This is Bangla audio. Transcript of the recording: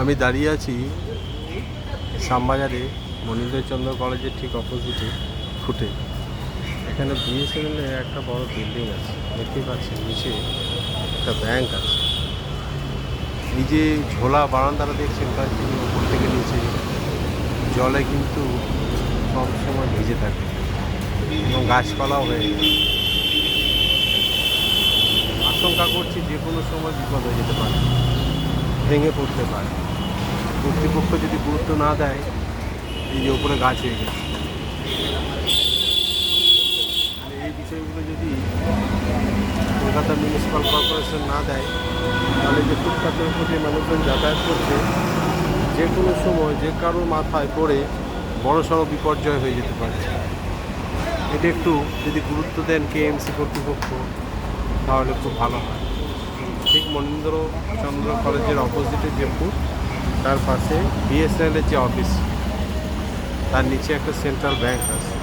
আমি দাঁড়িয়ে আছি শ্যামবাজারে মনীন্দ্রচন্দ্র কলেজের ঠিক অপোজিটে ফুটে। এখানে বিএসএনএল একটা বড় বিল্ডিং আছে, দেখতে পাচ্ছেন। নিচে একটা ব্যাংক আছে। এই যে ঝোলা বারান্দাটা দেখছেন, তার কিন্তু উপর থেকে নিচে জলে কিন্তু সবসময় ভিজে থাকে এবং গাছপালাও হয়ে গেছে। আশঙ্কা করছি যে কোনো সময় বিপদ হয়ে যেতে পারে, ভেঙে পড়তে পারে। কর্তৃপক্ষ যদি গুরুত্ব না দেয়, এই যে উপরে গাছ হয়ে গেছে, এই বিষয়গুলো যদি কলকাতা মিউনিসিপ্যাল কর্পোরেশন না দেয়, তাহলে যে ফুটপাতের উপর যে মানুষজন যাতায়াত করছে, যে কোনো সময় যে কারোর মাথায় পড়ে বড়সড় বিপর্যয় হয়ে যেতে পারে। এটা একটু যদি গুরুত্ব দেন কেএমসি কর্তৃপক্ষ, তাহলে খুব ভালো হয়। ঠিক মনীন্দ্রচন্দ্র কলেজের অপোজিটে যে ফুট, তার পাশে বিএসএনএলের যে অফিস, তার নিচে একটা সেন্ট্রাল ব্যাংক আছে।